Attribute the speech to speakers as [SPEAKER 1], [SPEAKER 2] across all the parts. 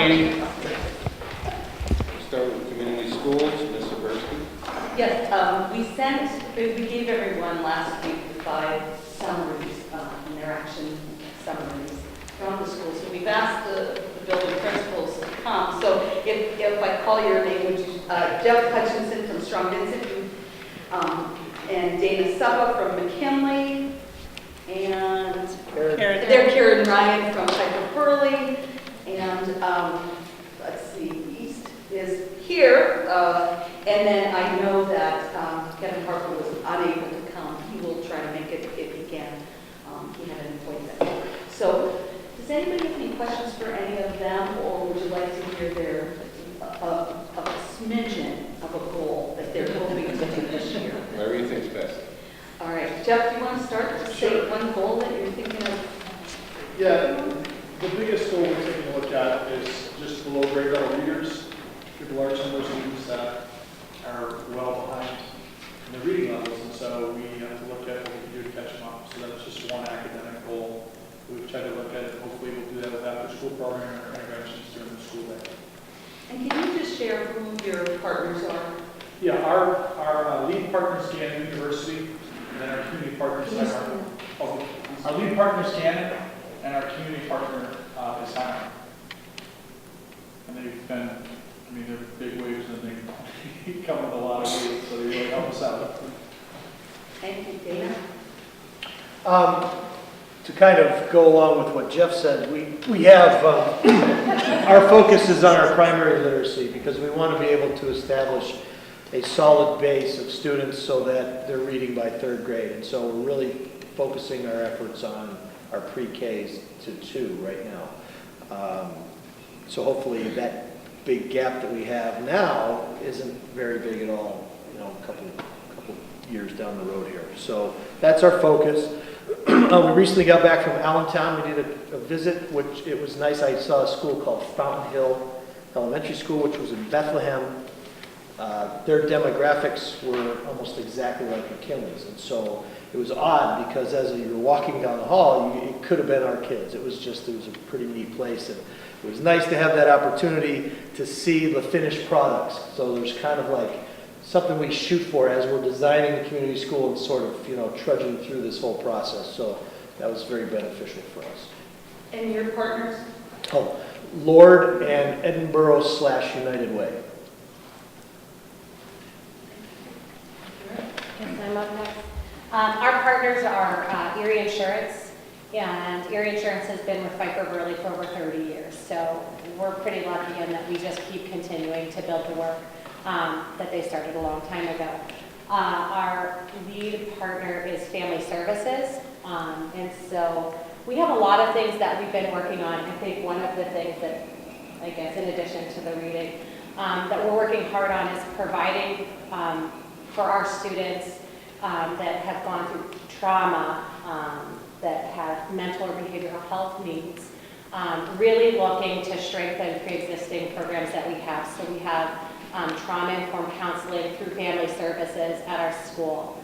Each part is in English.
[SPEAKER 1] Katie. Start with community schools, Ms. Zaberski.
[SPEAKER 2] Yes, we gave everyone last week the 5 summaries, and their action summaries from the schools. So we've asked the building principals to come. So if I call your name, which is Jeff Hutchinson from Strong Vincent, and Dana Suppa from McKinley, and Karen Ryan from Piper Burley, and let's see, East is here, and then I know that Kevin Harper was unable to come. He will try to make it if he can. He had an appointment. So, does anybody have any questions for any of them, or would you like to hear their a smidgen of a goal that they're hoping to do this year?
[SPEAKER 1] Whatever you think's best.
[SPEAKER 2] All right, Jeff, do you want to start? Just say one goal that you're thinking of.
[SPEAKER 3] Yeah, the biggest goal we're taking a look at is just below grade level readers. We have a large number of students that are well behind in the reading levels, and so we have to look at what we can do to catch them up. So that's just one academic goal. We've tried to look at it. Hopefully we'll do that with after-school programming or interventions during the school day.
[SPEAKER 2] And can you just share who your partners are?
[SPEAKER 3] Yeah, our lead partner is Gannon University, and then our community partner is our lead partner is Gannon, and our community partner is Hannah. And they've been, they're big waves, and they come with a lot of weight, so they really help us out.
[SPEAKER 2] Thank you, Dana.
[SPEAKER 4] To kind of go along with what Jeff said, we have, our focus is on our primary literacy because we want to be able to establish a solid base of students so that they're reading by 3rd grade. And so we're really focusing our efforts on our pre-Ks to 2 right now. So hopefully that big gap that we have now isn't very big at all, a couple years down the road here. So that's our focus. We recently got back from Allentown. We did a visit, which it was nice. I saw a school called Fountain Hill Elementary School, which was in Bethlehem. Their demographics were almost exactly like McKinley's, and so it was odd because as you were walking down the hall, it could have been our kids. It was a pretty neat place, and it was nice to have that opportunity to see the finished products. So there's kind of like something we shoot for as we're designing the community school and sort of, trudging through this whole process. So that was very beneficial for us.
[SPEAKER 2] And your partners?
[SPEAKER 4] Oh, Lord and Edinburgh/United Way.
[SPEAKER 5] Yes, I'm up next. Our partners are Erie Insurance, and Erie Insurance has been with Piper Burley for over 30 years. So we're pretty lucky in that we just keep continuing to build the work that they started a long time ago. Our lead partner is Family Services, and so we have a lot of things that we've been working on. I think one of the things that, I guess, in addition to the reading, that we're working hard on is providing for our students that have gone through trauma, that have mental or behavioral health needs, really looking to strengthen pre-existing programs that we have. So we have trauma-informed counseling through Family Services at our school.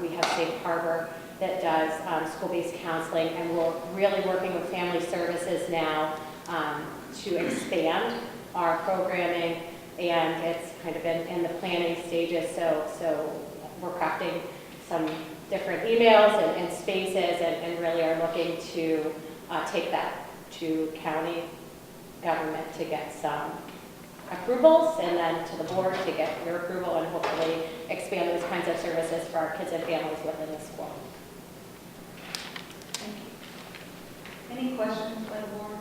[SPEAKER 5] We have Safe Harbor that does school-based counseling, and we're really working with Family Services now to expand our programming, and it's kind of in the planning stages, so we're crafting some different emails and spaces, and really are looking to take that to county government to get some approvals, and then to the board to get your approval, and hopefully expand those kinds of services for our kids and families within the school.
[SPEAKER 2] Thank you. Any questions by the board?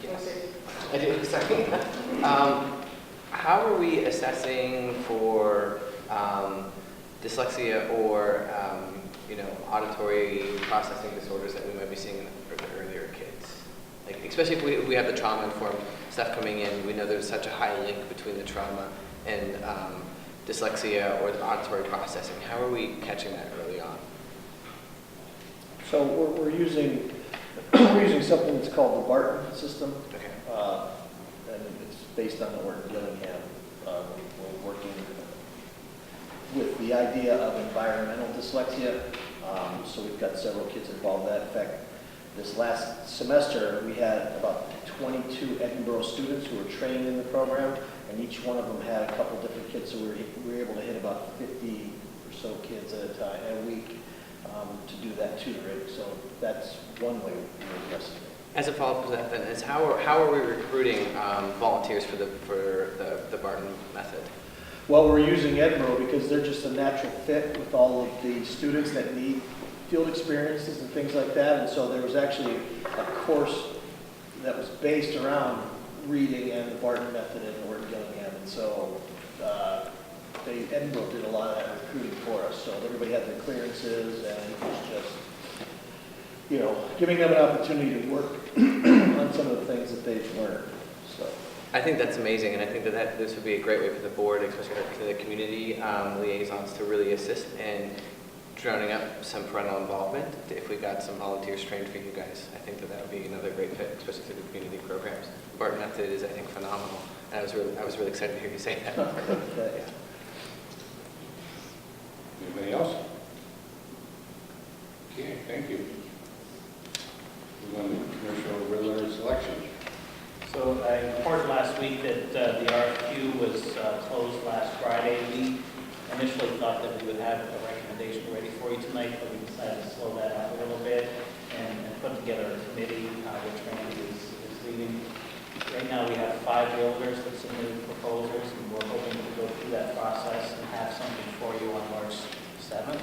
[SPEAKER 2] Do you want to say?
[SPEAKER 6] I do, sorry. How are we assessing for dyslexia or auditory processing disorders that we might be seeing for the earlier kids? Like, especially if we have the trauma-informed stuff coming in, we know there's such a high link between the trauma and dyslexia or the auditory processing. How are we catching that early on?
[SPEAKER 4] So we're using something that's called the Barton system.
[SPEAKER 6] Okay.
[SPEAKER 4] And it's based on the work in Gillingham. We're working with the idea of environmental dyslexia. So we've got several kids involved in that. In fact, this last semester, we had about 22 Edinburgh students who were trained in the program, and each one of them had a couple different kids, so we were able to hit about 50 or so kids at a time, a week, to do that tutoring. So that's one way we're addressing it.
[SPEAKER 6] As a follow-up to that, then, is how are we recruiting volunteers for the Barton method?
[SPEAKER 4] Well, we're using Edinburgh because they're just a natural fit with all of the students that need field experiences and things like that. And so there was actually a course that was based around reading and the Barton method in North Gillingham. And so Edinburgh did a lot of that recruiting for us. So everybody had their clearances, and it was just, you know, giving them an opportunity to work on some of the things that they've learned. So.
[SPEAKER 6] I think that's amazing, and I think that this would be a great way for the board, especially for the community liaisons, to really assist in drowning up some parental involvement. If we got some volunteers trained for you guys, I think that would be another great fit, especially through the community programs. Barton method is, I think, phenomenal, and I was really excited to hear you say that.
[SPEAKER 4] Okay.
[SPEAKER 6] Yeah.
[SPEAKER 1] Anybody else? Okay, thank you. We're going to commercial regular selection.
[SPEAKER 7] So I reported last week that the RFQ was closed last Friday. We initially thought that we would have a recommendation ready for you tonight, but we decided to slow that out a little bit and put together a committee, which Randy is leading. Right now, we have 5 builders that submitted proposals, and we're hoping to go through that process and have something for you on March 7th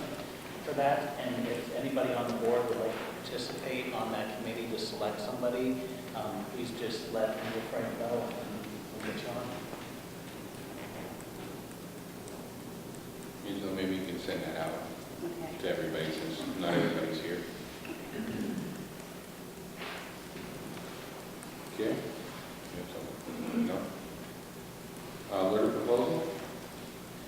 [SPEAKER 7] for that. And if anybody on the board would like to participate on that committee to select somebody, please just let me or Frank know, and we'll get you on.
[SPEAKER 1] So maybe you can send that out
[SPEAKER 2] Okay.
[SPEAKER 1] to everybody, since not everybody's here. Okay? You have something? No? Letter proposal?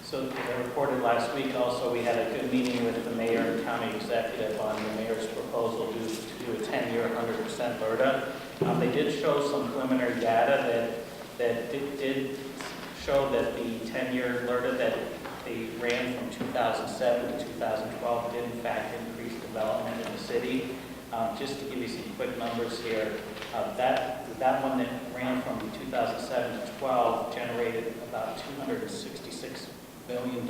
[SPEAKER 7] So as I reported last week, also, we had a good meeting with the mayor and county executive on the mayor's proposal to do a 10-year 100% LRTA. They did show some preliminary data that did show that the 10-year LRTA that they ran from 2007 to 2012 did in fact increase development in the city. Just to give you some quick numbers here, that one that ran from 2007 to 12 generated about $266 million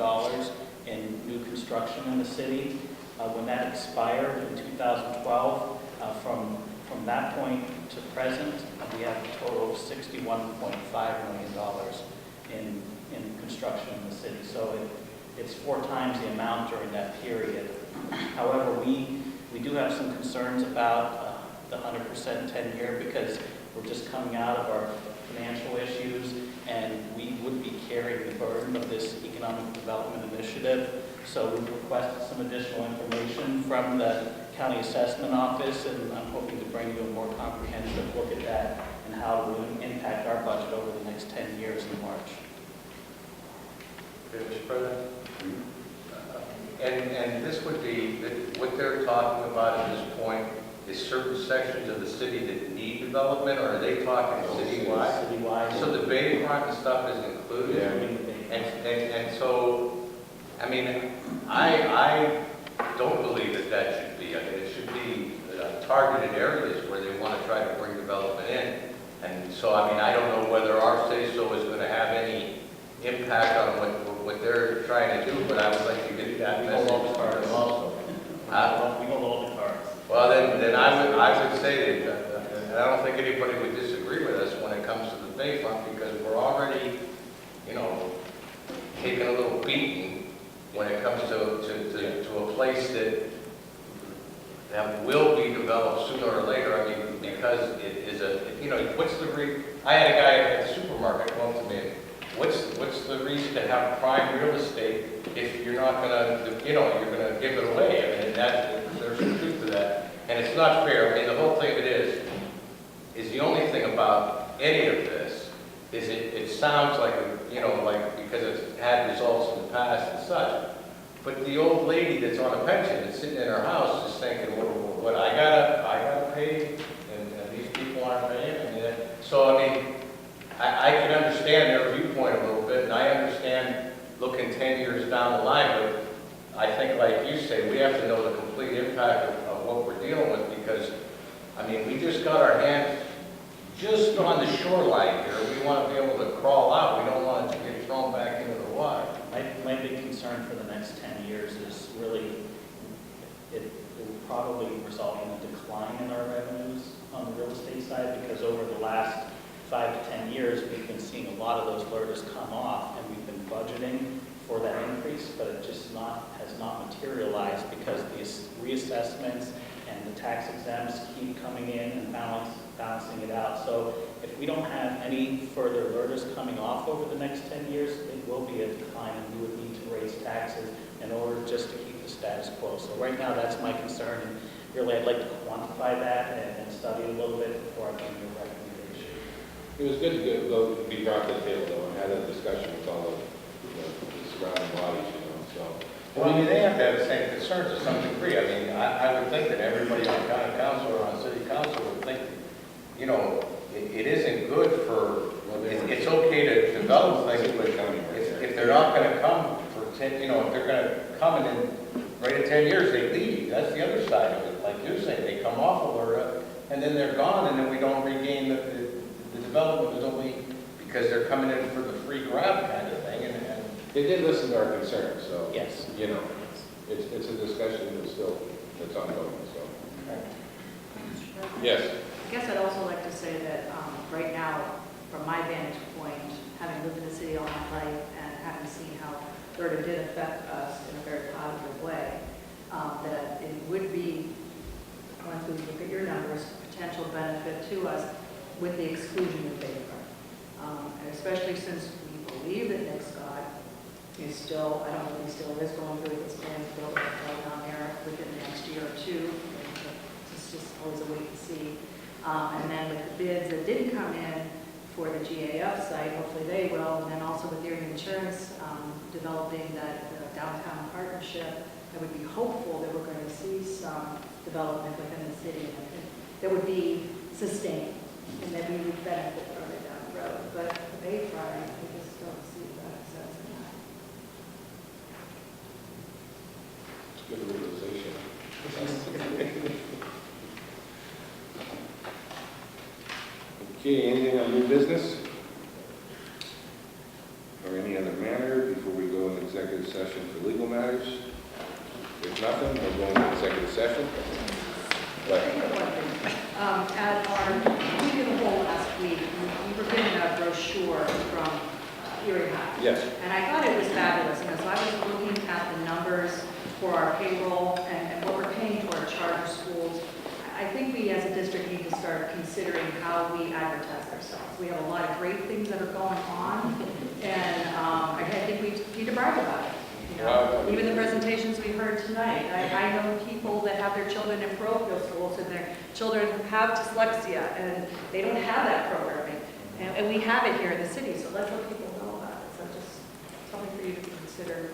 [SPEAKER 7] in new construction in the city. When that expired in 2012, from that point to present, we have a total of $61.5 million in construction in the city. So it's 4 times the amount during that period. However, we do have some concerns about the 100% 10-year because we're just coming out of our financial issues, and we would be carrying the burden of this economic development initiative. So we've requested some additional information from the county assessment office, and I'm hoping to bring you a more comprehensive look at that and how it will impact our budget over the next 10 years in March.
[SPEAKER 8] Mr. President? And this would be, what they're talking about at this point is certain sections of the city that need development, or are they talking citywide?
[SPEAKER 7] Citywide.
[SPEAKER 8] So the Bayfront and stuff is included? And so, I mean, I don't believe that that should be. I mean, it should be targeted areas where they want to try to bring development in. And so, I mean, I don't know whether our say-so is going to have any impact on what they're trying to do, but I would like to get that message across also.
[SPEAKER 7] We hold all the cards.
[SPEAKER 8] Well, then I would say that, and I don't think anybody would disagree with us when it comes to the Bayfront, because we're already, you know, taking a little beating when it comes to a place that will be developed sooner or later. I mean, because it is you know, what's the I had a guy at the supermarket come up to me, what's the reason to have prime real estate if you're not gonna, you know, you're gonna give it away? I mean, there's some truth to that, and it's not fair. I mean, the whole thing of it is the only thing about any of this is it sounds like, you know, like because it's had results in the past and such. But the old lady that's on a pension that's sitting in her house is thinking, what I gotta pay, and these people aren't paying. I mean, so I mean, I can understand their viewpoint a little bit, and I understand looking 10 years down the line. But I think, like you say, we have to know the complete impact of what we're dealing with, because I mean, we just got our hands just on the shoreline here. We want to be able to crawl out. We don't want it to get thrown back into the water.
[SPEAKER 7] My big concern for the next 10 years is really, it will probably result in a decline in our revenues on the real estate side, because over the last 5 to 10 years, we've been seeing a lot of those LRTAs come off, and we've been budgeting for that increase, but it just has not materialized because the reassessments and the tax exempts keep coming in and balancing it out. So if we don't have any further LRTAs coming off over the next 10 years, it will be a decline, and we would need to raise taxes in order just to keep the status quo. So right now, that's my concern, and really, I'd like to quantify that and study it a little bit before I make a recommendation.
[SPEAKER 1] It was good to go, be brought to the table though, and have a discussion with all of the surrounding bodies, so.
[SPEAKER 8] Well, I mean, they have to have the same concerns to some degree. I mean, I would think that everybody on county council or on city council would think, you know, it isn't good for, it's okay to develop things, but if they're not gonna come for 10, you know, if they're gonna come and then right at 10 years, they leave. That's the other side of it. Like you're saying, they come off of LRTA, and then they're gone, and then we don't regain the development is only because they're coming in for the free grab kind of thing, and
[SPEAKER 1] They did listen to our concerns, so.
[SPEAKER 7] Yes.
[SPEAKER 1] You know, it's a discussion that's ongoing, so. Yes.
[SPEAKER 9] I guess I'd also like to say that right now, from my vantage point, having lived in the city all my life and having seen how LRTA did affect us in a very positive way, that it would be, once we look at your numbers, a potential benefit to us with the exclusion of Bayfront. And especially since we believe that Nick Scott is still, I don't know if he still is going through his plans to build a hotel down there within the next year or two. It's just always a wait and see. And then with the bids that didn't come in for the GAF site, hopefully they will. And then also with Erie Insurance developing that downtown partnership, I would be hopeful that we're going to see some development within the city that would be sustained and that we would benefit further down the road. But the Bayfront, I just don't see that sense in that.
[SPEAKER 1] It's good realization. Okay, anything on new business? Or any other matter before we go into executive session for legal matters? If nothing, we'll go into executive session. But
[SPEAKER 9] At our week in the hole last week, we were given a brochure from Erie High.
[SPEAKER 1] yes,
[SPEAKER 9] And I thought it was fabulous, so I was looking at the numbers for our payroll and what we're paying to our charter schools. I think we as a district need to start considering how we advertise ourselves. We have a lot of great things that are going on, and I think we need to brag about it. You know, even the presentations we heard tonight, I know people that have their children in parochial schools and their children have dyslexia and they don't have that programming. And we have it here in the city, so let's let people know about it. So just something for you to consider.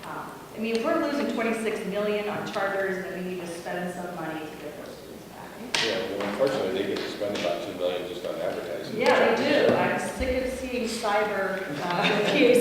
[SPEAKER 9] I mean, if we're losing 26 million on charters, then we need to spend some money to get those students back.
[SPEAKER 1] yeah, well, unfortunately, they get to spend about $2 million just on advertising.
[SPEAKER 9] Yeah, they do. I'm sick of seeing PA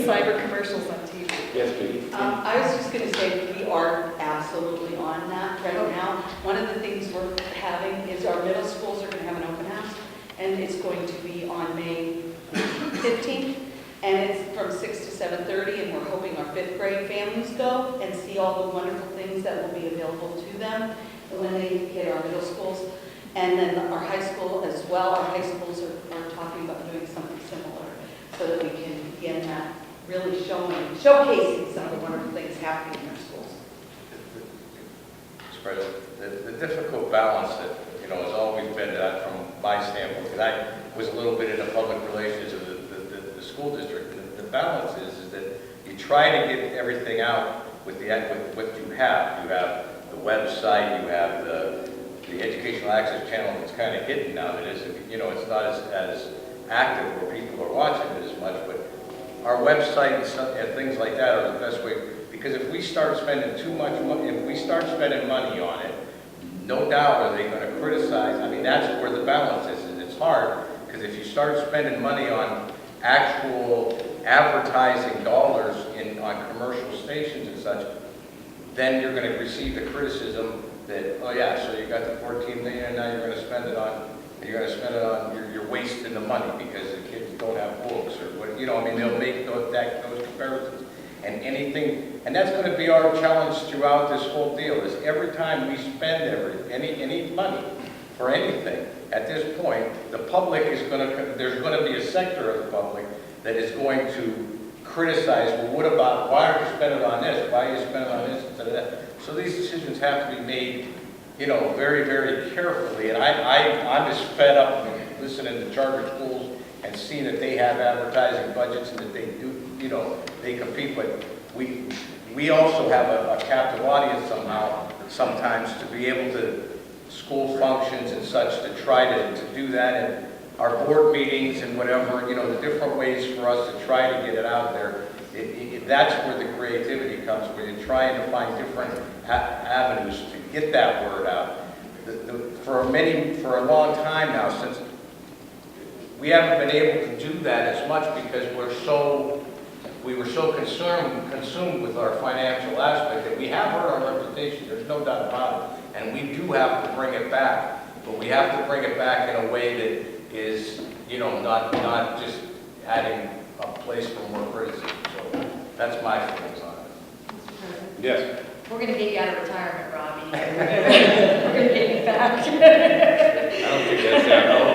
[SPEAKER 9] cyber commercials on TV.
[SPEAKER 1] Yes, Pete?
[SPEAKER 2] I was just going to say, we are absolutely on that right now. One of the things we're having is our middle schools are going to have an open house, and it's going to be on May 15th, and it's from 6 to 7:30, and we're hoping our 5th grade families go and see all the wonderful things that will be available to them when they hit our middle schools. And then our high school as well, our high schools are talking about doing something similar so that we can begin that really showcasing some of the wonderful things happening in our schools.
[SPEAKER 8] the difficult balance that, you know, has always been that from my standpoint, because I was a little bit in the public relations of the school district. The balance is that you try to get everything out with what you have. You have the website, you have the educational access channel that's kind of hidden now. That is, you know, it's not as active where people are watching it as much, but our website and things like that are the best way, because if we start spending too much money, if we start spending money on it, no doubt are they going to criticize. I mean, that's where the balance is, and it's hard, because if you start spending money on actual advertising dollars on commercial stations and such, then you're going to receive the criticism that, oh yeah, so you got the 14 million, and now you're gonna spend it on, you're wasting the money because the kids don't have books, or what, you know, I mean, they'll make those comparisons. And anything, and that's gonna be our challenge throughout this whole deal, is every time we spend any money for anything, at this point, the public is there's gonna be a sector of the public that is going to criticize, well, what about, why aren't you spending it on this? Why are you spending it on this instead of that? So these decisions have to be made, you know, very, very carefully. And I'm just fed up listening to charter schools and seeing that they have advertising budgets and that they do, you know, they compete. But we also have a captive audience somehow, sometimes, to be able to, school functions and such, to try to do that. And our board meetings and whatever, you know, the different ways for us to try to get it out there. That's where the creativity comes, where you're trying to find different avenues to get that word out. For a long time now, since we haven't been able to do that as much because we were so consumed with our financial aspect that we have hurt our reputation. There's no doubt about it, and we do have to bring it back. But we have to bring it back in a way that is, you know, not just adding a place for more criticism. So that's my feelings on it.
[SPEAKER 1] Yes.
[SPEAKER 9] We're going to get you out of retirement, Robbie. We're going to get you back.
[SPEAKER 1] I don't think that's that.